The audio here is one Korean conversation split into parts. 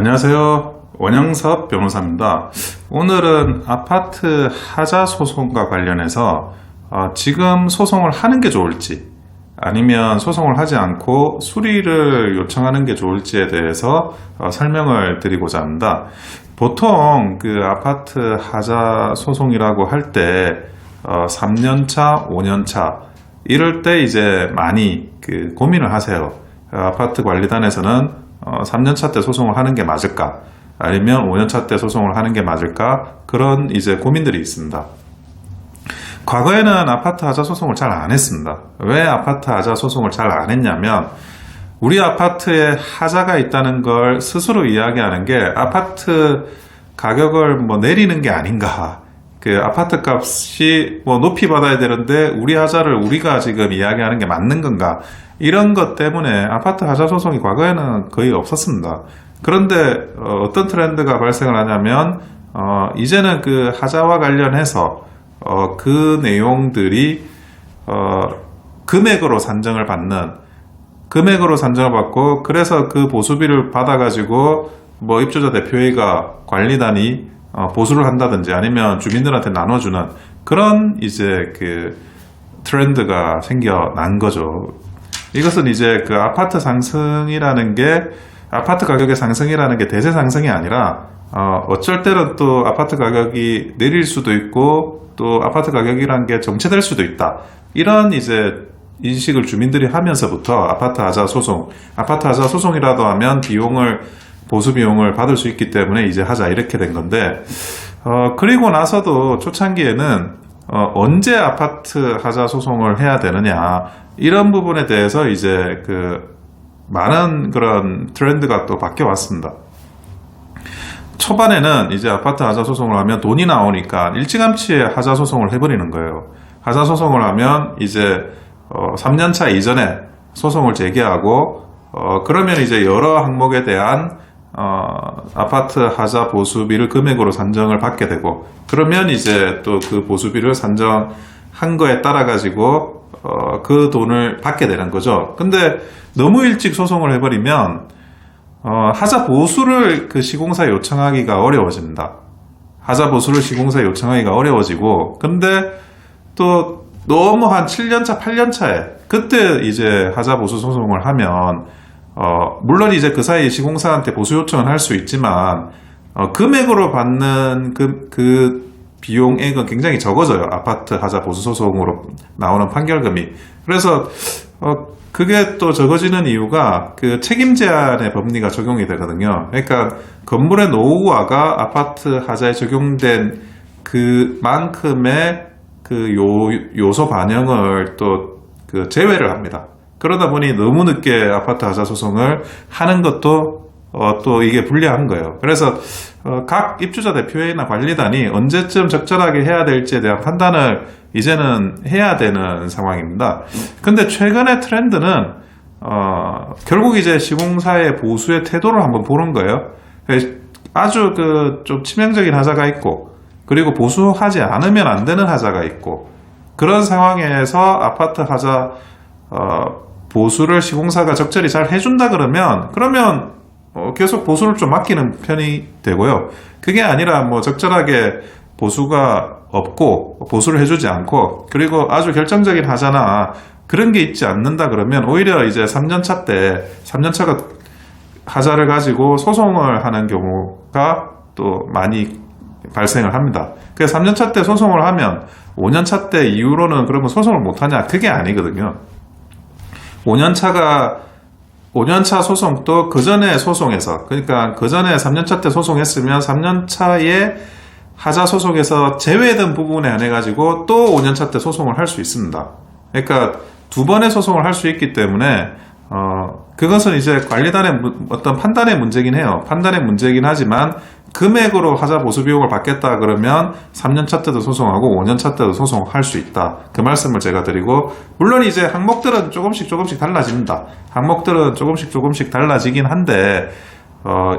안녕하세요. 원영섭 변호사입니다. 오늘은 아파트 하자 소송과 관련해서 지금 소송을 하는 게 좋을지 아니면 소송을 하지 않고 수리를 요청하는 게 좋을지에 대해서 설명을 드리고자 합니다. 보통 그 아파트 하자 소송이라고 할 때 3년차, 5년차 이럴 때 이제 많이 고민을 하세요. 아파트 관리단에서는 3년차 때 소송을 하는 게 맞을까? 아니면 5년차 때 소송을 하는 게 맞을까? 그런 이제 고민들이 있습니다. 과거에는 아파트 하자 소송을 잘 안 했습니다. 왜 아파트 하자 소송을 잘 안 했냐면 우리 아파트에 하자가 있다는 걸 스스로 이야기하는 게 아파트 가격을 내리는 게 아닌가. 그 아파트 값이 높이 받아야 되는데 우리 하자를 우리가 지금 이야기하는 게 맞는 건가? 이런 것 때문에 아파트 하자 소송이 과거에는 거의 없었습니다. 그런데 어떤 트렌드가 발생을 하냐면 이제는 그 하자와 관련해서 그 내용들이 금액으로 산정을 받고 그래서 그 보수비를 받아가지고 입주자 대표회의가 관리단이 보수를 한다든지 아니면 주민들한테 나눠주는 그런 이제 그 트렌드가 생겨난 거죠. 이것은 이제 그 아파트 상승이라는 게 아파트 가격의 상승이라는 게 대세 상승이 아니라 어쩔 때는 또 아파트 가격이 내릴 수도 있고 또 아파트 가격이란 게 정체될 수도 있다. 이런 이제 인식을 주민들이 하면서부터 아파트 하자 소송이라도 하면 보수 비용을 받을 수 있기 때문에 이제 하자 이렇게 된 건데 그리고 나서도 초창기에는 언제 아파트 하자 소송을 해야 되느냐 이런 부분에 대해서 이제 많은 그런 트렌드가 또 바뀌어 왔습니다. 초반에는 이제 아파트 하자 소송을 하면 돈이 나오니까 일찌감치 하자 소송을 해버리는 거예요. 하자 소송을 하면 이제 3년차 이전에 소송을 제기하고 그러면 이제 여러 항목에 대한 아파트 하자 보수비를 금액으로 산정을 받게 되고 그러면 이제 또 그 보수비를 산정한 거에 따라 가지고 그 돈을 받게 되는 거죠. 근데 너무 일찍 소송을 해버리면 하자 보수를 그 시공사에 요청하기가 어려워집니다. 하자 보수를 시공사에 요청하기가 어려워지고 근데 또 너무 한 7년차, 8년차에 그때 이제 하자 보수 소송을 하면 물론 이제 그 사이에 시공사한테 보수 요청을 할 수 있지만 금액으로 받는 그 비용액은 굉장히 적어져요. 아파트 하자 보수 소송으로 나오는 판결금이. 그래서 그게 또 적어지는 이유가 그 책임 제한의 법리가 적용이 되거든요. 그러니까 건물의 노후화가 아파트 하자에 적용된 그만큼의 그 요소 반영을 또 제외를 합니다. 그러다 보니 너무 늦게 아파트 하자 소송을 하는 것도 또 이게 불리한 거예요. 그래서 각 입주자 대표회의나 관리단이 언제쯤 적절하게 해야 될지에 대한 판단을 이제는 해야 되는 상황입니다. 근데 최근의 트렌드는 결국 이제 시공사의 보수의 태도를 한번 보는 거예요. 아주 좀 치명적인 하자가 있고 그리고 보수하지 않으면 안 되는 하자가 있고 그런 상황에서 아파트 하자 보수를 시공사가 적절히 잘 해준다 그러면 계속 보수를 좀 맡기는 편이 되고요. 그게 아니라 적절하게 보수가 없고 보수를 해주지 않고 그리고 아주 결정적인 하자나 그런 게 있지 않는다 그러면 오히려 이제 3년차가 하자를 가지고 소송을 하는 경우가 또 많이 발생을 합니다. 그래서 3년차 때 소송을 하면 5년차 때 이후로는 그러면 소송을 못하냐? 그게 아니거든요. 5년차 소송도 그 전에 소송에서 그러니까 그 전에 3년차 때 소송했으면 3년차에 하자 소송에서 제외된 부분에 한해 가지고 또 5년차 때 소송을 할 수 있습니다. 그러니까 두 번의 소송을 할 수 있기 때문에 그것은 이제 관리단의 어떤 판단의 문제긴 해요. 판단의 문제긴 하지만 금액으로 하자 보수 비용을 받겠다 그러면 3년차 때도 소송하고 5년차 때도 소송할 수 있다. 그 말씀을 제가 드리고 물론 이제 항목들은 조금씩 달라집니다. 항목들은 조금씩 달라지긴 한데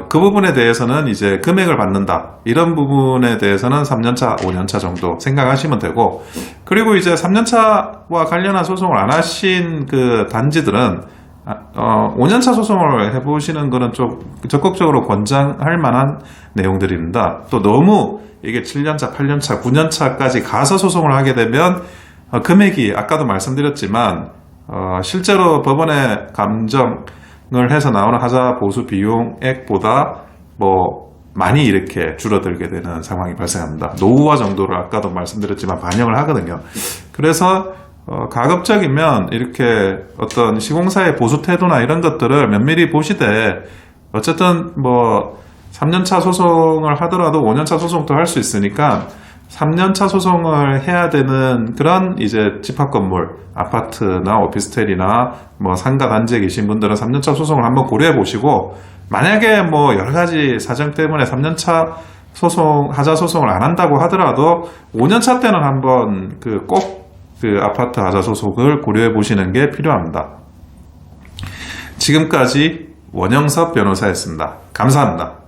그 부분에 대해서는 이제 금액을 받는다. 이런 부분에 대해서는 3년차, 5년차 정도 생각하시면 되고 그리고 이제 3년차와 관련한 소송을 안 하신 그 단지들은 5년차 소송을 해보시는 거는 좀 적극적으로 권장할 만한 내용들입니다. 또 너무 이게 7년차, 8년차, 9년차까지 가서 소송을 하게 되면 금액이 아까도 말씀드렸지만 실제로 법원에 감정을 해서 나오는 하자 보수 비용액보다 많이 이렇게 줄어들게 되는 상황이 발생합니다. 노후화 정도를 아까도 말씀드렸지만 반영을 하거든요. 그래서 가급적이면 이렇게 어떤 시공사의 보수 태도나 이런 것들을 면밀히 보시되 어쨌든 3년차 소송을 하더라도 5년차 소송도 할 수 있으니까 3년차 소송을 해야 되는 그런 이제 집합 건물, 아파트나 오피스텔이나 상가 단지에 계신 분들은 3년차 소송을 한번 고려해 보시고 만약에 여러 가지 사정 때문에 3년차 소송, 하자 소송을 안 한다고 하더라도 5년차 때는 한번 꼭 아파트 하자 소송을 고려해 보시는 게 필요합니다. 지금까지 원영섭 변호사였습니다. 감사합니다.